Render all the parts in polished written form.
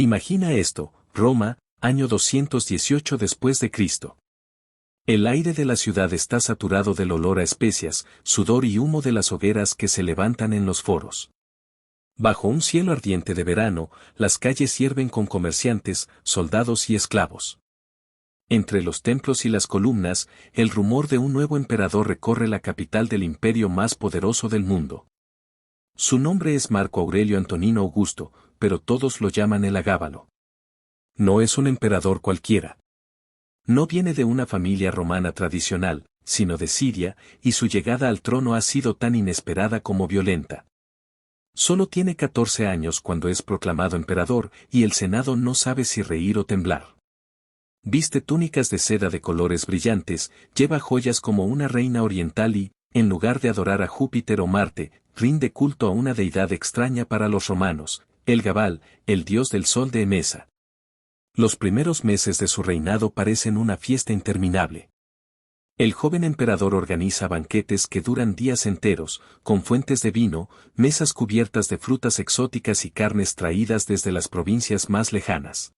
Imagina esto, Roma, año 218 después de Cristo. El aire de la ciudad está saturado del olor a especias, sudor y humo de las hogueras que se levantan en los foros. Bajo un cielo ardiente de verano, las calles hierven con comerciantes, soldados y esclavos. Entre los templos y las columnas, el rumor de un nuevo emperador recorre la capital del imperio más poderoso del mundo. Su nombre es Marco Aurelio Antonino Augusto, pero todos lo llaman el Agábalo. No es un emperador cualquiera. No viene de una familia romana tradicional, sino de Siria, y su llegada al trono ha sido tan inesperada como violenta. Solo tiene 14 años cuando es proclamado emperador, y el Senado no sabe si reír o temblar. Viste túnicas de seda de colores brillantes, lleva joyas como una reina oriental y, en lugar de adorar a Júpiter o Marte, rinde culto a una deidad extraña para los romanos, el Gabal, el dios del sol de Emesa. Los primeros meses de su reinado parecen una fiesta interminable. El joven emperador organiza banquetes que duran días enteros, con fuentes de vino, mesas cubiertas de frutas exóticas y carnes traídas desde las provincias más lejanas.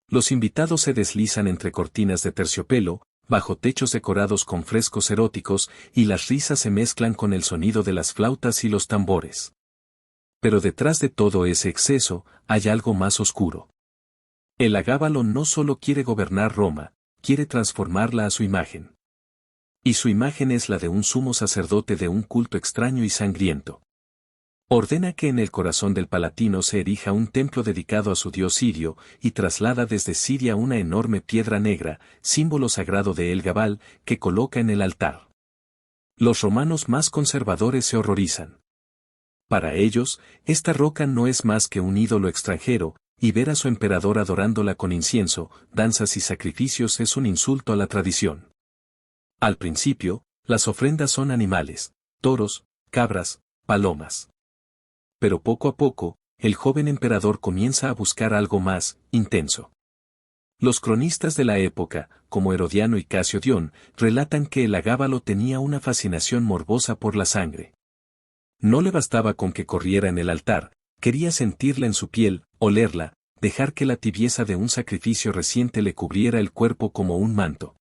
Los invitados se deslizan entre cortinas de terciopelo, bajo techos decorados con frescos eróticos, y las risas se mezclan con el sonido de las flautas y los tambores. Pero detrás de todo ese exceso, hay algo más oscuro. El Agábalo no solo quiere gobernar Roma, quiere transformarla a su imagen. Y su imagen es la de un sumo sacerdote de un culto extraño y sangriento. Ordena que en el corazón del Palatino se erija un templo dedicado a su dios Sirio, y traslada desde Siria una enorme piedra negra, símbolo sagrado de El Gabal, que coloca en el altar. Los romanos más conservadores se horrorizan. Para ellos, esta roca no es más que un ídolo extranjero, y ver a su emperador adorándola con incienso, danzas y sacrificios es un insulto a la tradición. Al principio, las ofrendas son animales, toros, cabras, palomas. Pero poco a poco, el joven emperador comienza a buscar algo más, intenso. Los cronistas de la época, como Herodiano y Casio Dion, relatan que el Agábalo tenía una fascinación morbosa por la sangre. No le bastaba con que corriera en el altar, quería sentirla en su piel, olerla, dejar que la tibieza de un sacrificio reciente le cubriera el cuerpo como un manto.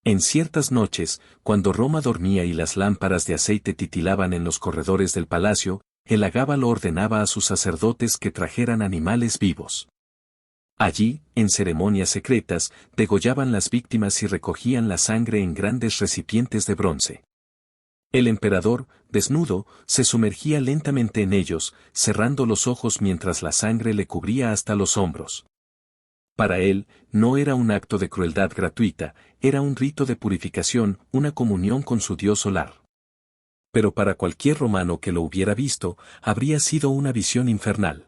En ciertas noches, cuando Roma dormía y las lámparas de aceite titilaban en los corredores del palacio, el Agábalo ordenaba a sus sacerdotes que trajeran animales vivos. Allí, en ceremonias secretas, degollaban las víctimas y recogían la sangre en grandes recipientes de bronce. El emperador, desnudo, se sumergía lentamente en ellos, cerrando los ojos mientras la sangre le cubría hasta los hombros. Para él, no era un acto de crueldad gratuita, era un rito de purificación, una comunión con su dios solar. Pero para cualquier romano que lo hubiera visto, habría sido una visión infernal.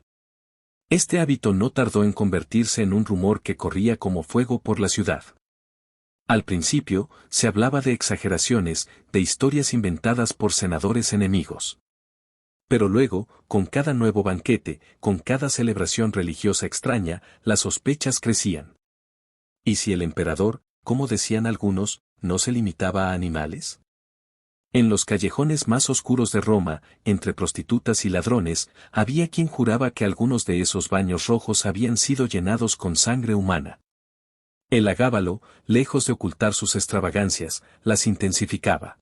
Este hábito no tardó en convertirse en un rumor que corría como fuego por la ciudad. Al principio, se hablaba de exageraciones, de historias inventadas por senadores enemigos. Pero luego, con cada nuevo banquete, con cada celebración religiosa extraña, las sospechas crecían. ¿Y si el emperador, como decían algunos, no se limitaba a animales? En los callejones más oscuros de Roma, entre prostitutas y ladrones, había quien juraba que algunos de esos baños rojos habían sido llenados con sangre humana. El Agábalo, lejos de ocultar sus extravagancias, las intensificaba.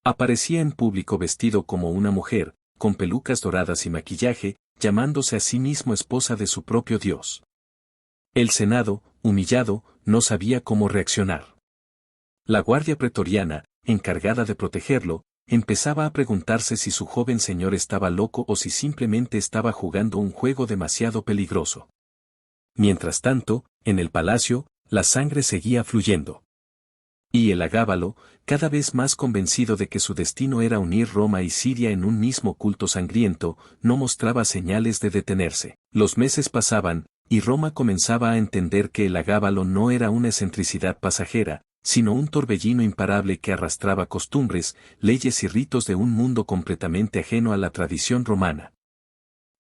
Aparecía en público vestido como una mujer, con pelucas doradas y maquillaje, llamándose a sí mismo esposa de su propio dios. El Senado, humillado, no sabía cómo reaccionar. La guardia pretoriana, encargada de protegerlo, empezaba a preguntarse si su joven señor estaba loco o si simplemente estaba jugando un juego demasiado peligroso. Mientras tanto, en el palacio, la sangre seguía fluyendo. Y el Agábalo, cada vez más convencido de que su destino era unir Roma y Siria en un mismo culto sangriento, no mostraba señales de detenerse. Los meses pasaban, y Roma comenzaba a entender que el Agábalo no era una excentricidad pasajera, sino un torbellino imparable que arrastraba costumbres, leyes y ritos de un mundo completamente ajeno a la tradición romana.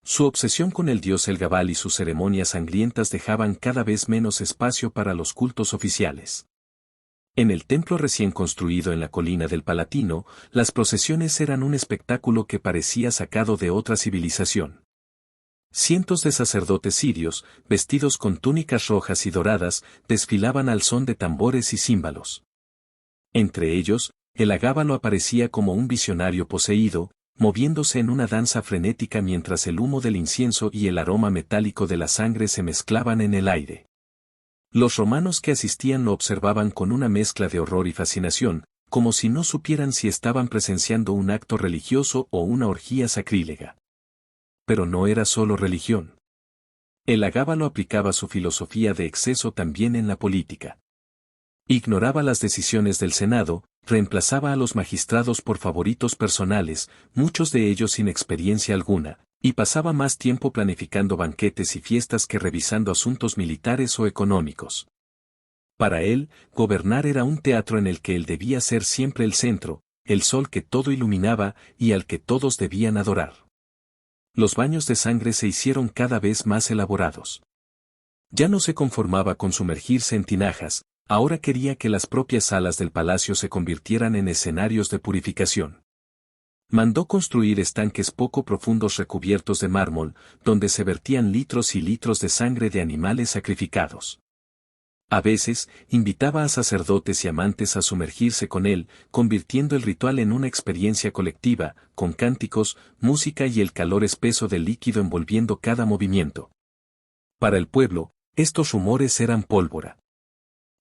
Su obsesión con el dios El Gabal y sus ceremonias sangrientas dejaban cada vez menos espacio para los cultos oficiales. En el templo recién construido en la colina del Palatino, las procesiones eran un espectáculo que parecía sacado de otra civilización. Cientos de sacerdotes sirios, vestidos con túnicas rojas y doradas, desfilaban al son de tambores y címbalos. Entre ellos, el agábalo aparecía como un visionario poseído, moviéndose en una danza frenética mientras el humo del incienso y el aroma metálico de la sangre se mezclaban en el aire. Los romanos que asistían lo observaban con una mezcla de horror y fascinación, como si no supieran si estaban presenciando un acto religioso o una orgía sacrílega. Pero no era solo religión. El agábalo aplicaba su filosofía de exceso también en la política. Ignoraba las decisiones del Senado, reemplazaba a los magistrados por favoritos personales, muchos de ellos sin experiencia alguna, y pasaba más tiempo planificando banquetes y fiestas que revisando asuntos militares o económicos. Para él, gobernar era un teatro en el que él debía ser siempre el centro, el sol que todo iluminaba y al que todos debían adorar. Los baños de sangre se hicieron cada vez más elaborados. Ya no se conformaba con sumergirse en tinajas, ahora quería que las propias salas del palacio se convirtieran en escenarios de purificación. Mandó construir estanques poco profundos recubiertos de mármol, donde se vertían litros y litros de sangre de animales sacrificados. A veces, invitaba a sacerdotes y amantes a sumergirse con él, convirtiendo el ritual en una experiencia colectiva, con cánticos, música y el calor espeso del líquido envolviendo cada movimiento. Para el pueblo, estos rumores eran pólvora.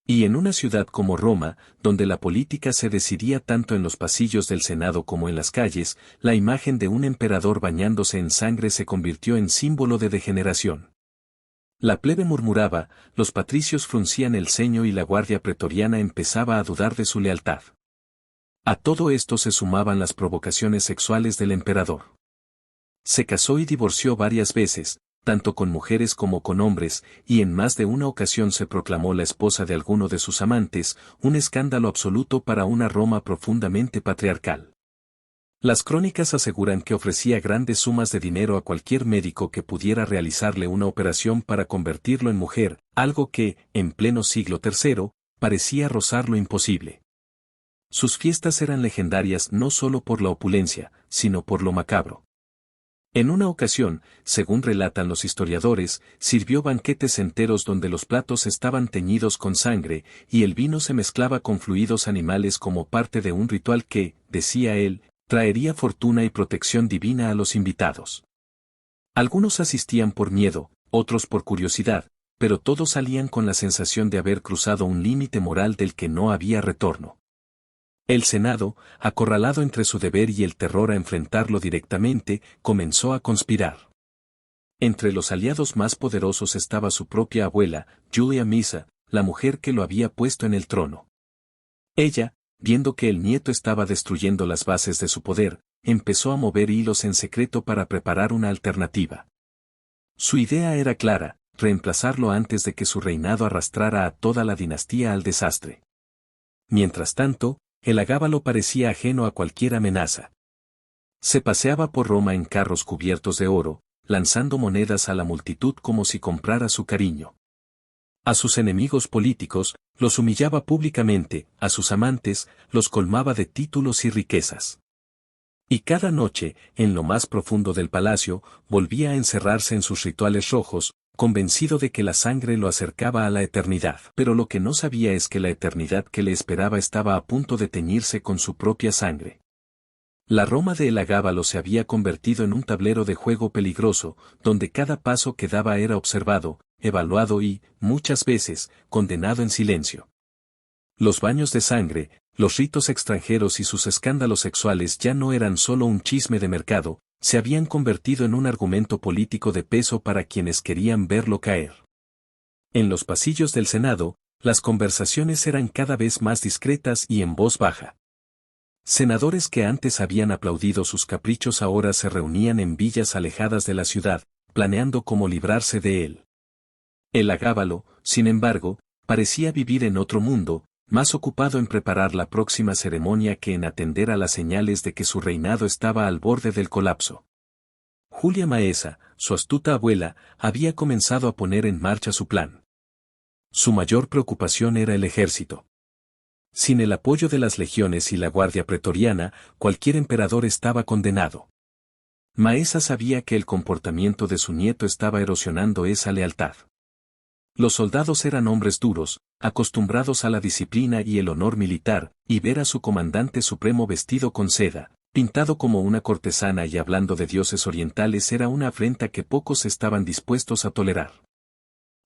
Y en una ciudad como Roma, donde la política se decidía tanto en los pasillos del Senado como en las calles, la imagen de un emperador bañándose en sangre se convirtió en símbolo de degeneración. La plebe murmuraba, los patricios fruncían el ceño y la guardia pretoriana empezaba a dudar de su lealtad. A todo esto se sumaban las provocaciones sexuales del emperador. Se casó y divorció varias veces, tanto con mujeres como con hombres, y en más de una ocasión se proclamó la esposa de alguno de sus amantes, un escándalo absoluto para una Roma profundamente patriarcal. Las crónicas aseguran que ofrecía grandes sumas de dinero a cualquier médico que pudiera realizarle una operación para convertirlo en mujer, algo que, en pleno siglo III, parecía rozar lo imposible. Sus fiestas eran legendarias no solo por la opulencia, sino por lo macabro. En una ocasión, según relatan los historiadores, sirvió banquetes enteros donde los platos estaban teñidos con sangre, y el vino se mezclaba con fluidos animales como parte de un ritual que, decía él, traería fortuna y protección divina a los invitados. Algunos asistían por miedo, otros por curiosidad, pero todos salían con la sensación de haber cruzado un límite moral del que no había retorno. El Senado, acorralado entre su deber y el terror a enfrentarlo directamente, comenzó a conspirar. Entre los aliados más poderosos estaba su propia abuela, Julia Misa, la mujer que lo había puesto en el trono. Ella, viendo que el nieto estaba destruyendo las bases de su poder, empezó a mover hilos en secreto para preparar una alternativa. Su idea era clara, reemplazarlo antes de que su reinado arrastrara a toda la dinastía al desastre. Mientras tanto, el agábalo parecía ajeno a cualquier amenaza. Se paseaba por Roma en carros cubiertos de oro, lanzando monedas a la multitud como si comprara su cariño. A sus enemigos políticos, los humillaba públicamente, a sus amantes, los colmaba de títulos y riquezas. Y cada noche, en lo más profundo del palacio, volvía a encerrarse en sus rituales rojos, convencido de que la sangre lo acercaba a la eternidad. Pero lo que no sabía es que la eternidad que le esperaba estaba a punto de teñirse con su propia sangre. La Roma de El Agábalo se había convertido en un tablero de juego peligroso, donde cada paso que daba era observado, evaluado y, muchas veces, condenado en silencio. Los baños de sangre, los ritos extranjeros y sus escándalos sexuales ya no eran solo un chisme de mercado, se habían convertido en un argumento político de peso para quienes querían verlo caer. En los pasillos del Senado, las conversaciones eran cada vez más discretas y en voz baja. Senadores que antes habían aplaudido sus caprichos ahora se reunían en villas alejadas de la ciudad, planeando cómo librarse de él. El agábalo, sin embargo, parecía vivir en otro mundo, más ocupado en preparar la próxima ceremonia que en atender a las señales de que su reinado estaba al borde del colapso. Julia Maesa, su astuta abuela, había comenzado a poner en marcha su plan. Su mayor preocupación era el ejército. Sin el apoyo de las legiones y la guardia pretoriana, cualquier emperador estaba condenado. Maesa sabía que el comportamiento de su nieto estaba erosionando esa lealtad. Los soldados eran hombres duros, acostumbrados a la disciplina y el honor militar, y ver a su comandante supremo vestido con seda, pintado como una cortesana y hablando de dioses orientales era una afrenta que pocos estaban dispuestos a tolerar.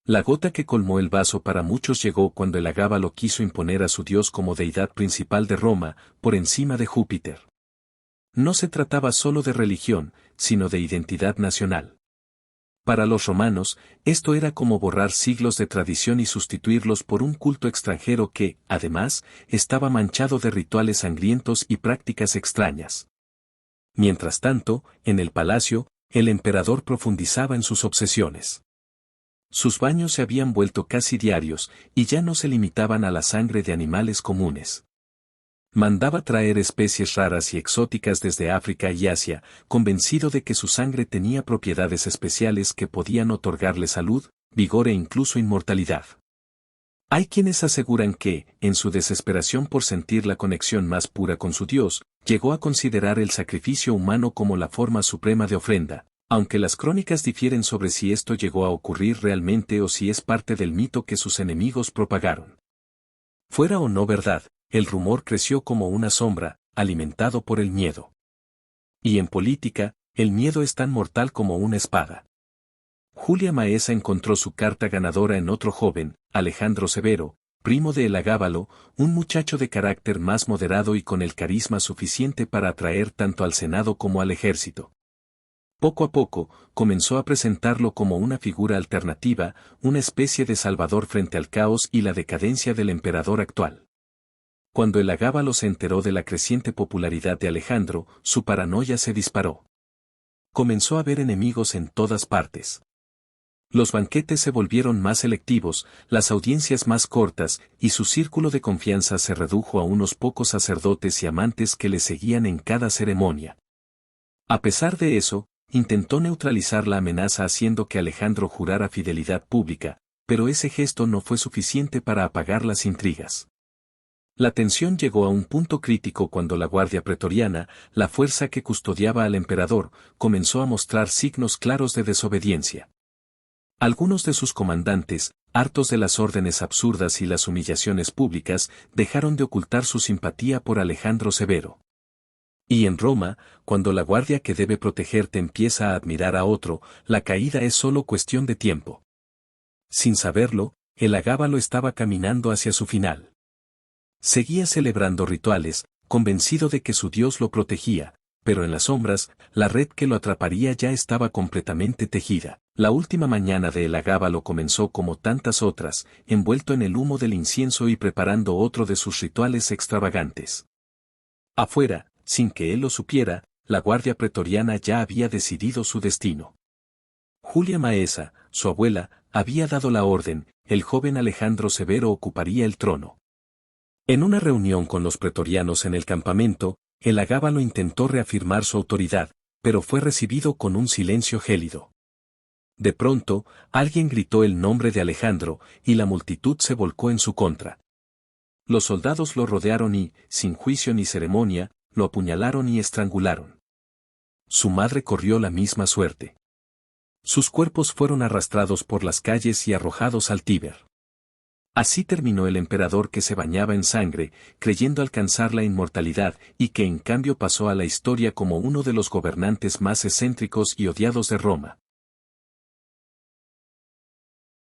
La gota que colmó el vaso para muchos llegó cuando el agábalo quiso imponer a su dios como deidad principal de Roma, por encima de Júpiter. No se trataba solo de religión, sino de identidad nacional. Para los romanos, esto era como borrar siglos de tradición y sustituirlos por un culto extranjero que, además, estaba manchado de rituales sangrientos y prácticas extrañas. Mientras tanto, en el palacio, el emperador profundizaba en sus obsesiones. Sus baños se habían vuelto casi diarios, y ya no se limitaban a la sangre de animales comunes. Mandaba traer especies raras y exóticas desde África y Asia, convencido de que su sangre tenía propiedades especiales que podían otorgarle salud, vigor e incluso inmortalidad. Hay quienes aseguran que, en su desesperación por sentir la conexión más pura con su Dios, llegó a considerar el sacrificio humano como la forma suprema de ofrenda, aunque las crónicas difieren sobre si esto llegó a ocurrir realmente o si es parte del mito que sus enemigos propagaron. Fuera o no verdad, el rumor creció como una sombra, alimentado por el miedo. Y en política, el miedo es tan mortal como una espada. Julia Maesa encontró su carta ganadora en otro joven, Alejandro Severo, primo de Elagábalo, un muchacho de carácter más moderado y con el carisma suficiente para atraer tanto al Senado como al ejército. Poco a poco, comenzó a presentarlo como una figura alternativa, una especie de salvador frente al caos y la decadencia del emperador actual. Cuando Elagábalo se enteró de la creciente popularidad de Alejandro, su paranoia se disparó. Comenzó a ver enemigos en todas partes. Los banquetes se volvieron más selectivos, las audiencias más cortas, y su círculo de confianza se redujo a unos pocos sacerdotes y amantes que le seguían en cada ceremonia. A pesar de eso, intentó neutralizar la amenaza haciendo que Alejandro jurara fidelidad pública, pero ese gesto no fue suficiente para apagar las intrigas. La tensión llegó a un punto crítico cuando la Guardia Pretoriana, la fuerza que custodiaba al emperador, comenzó a mostrar signos claros de desobediencia. Algunos de sus comandantes, hartos de las órdenes absurdas y las humillaciones públicas, dejaron de ocultar su simpatía por Alejandro Severo. Y en Roma, cuando la guardia que debe protegerte empieza a admirar a otro, la caída es solo cuestión de tiempo. Sin saberlo, Elagábalo estaba caminando hacia su final. Seguía celebrando rituales, convencido de que su Dios lo protegía, pero en las sombras, la red que lo atraparía ya estaba completamente tejida. La última mañana de Elagábalo comenzó como tantas otras, envuelto en el humo del incienso y preparando otro de sus rituales extravagantes. Afuera, sin que él lo supiera, la Guardia Pretoriana ya había decidido su destino. Julia Maesa, su abuela, había dado la orden, el joven Alejandro Severo ocuparía el trono. En una reunión con los pretorianos en el campamento, Elagábalo intentó reafirmar su autoridad, pero fue recibido con un silencio gélido. De pronto, alguien gritó el nombre de Alejandro, y la multitud se volcó en su contra. Los soldados lo rodearon y, sin juicio ni ceremonia, lo apuñalaron y estrangularon. Su madre corrió la misma suerte. Sus cuerpos fueron arrastrados por las calles y arrojados al Tíber. Así terminó el emperador que se bañaba en sangre, creyendo alcanzar la inmortalidad y que en cambio pasó a la historia como uno de los gobernantes más excéntricos y odiados de Roma.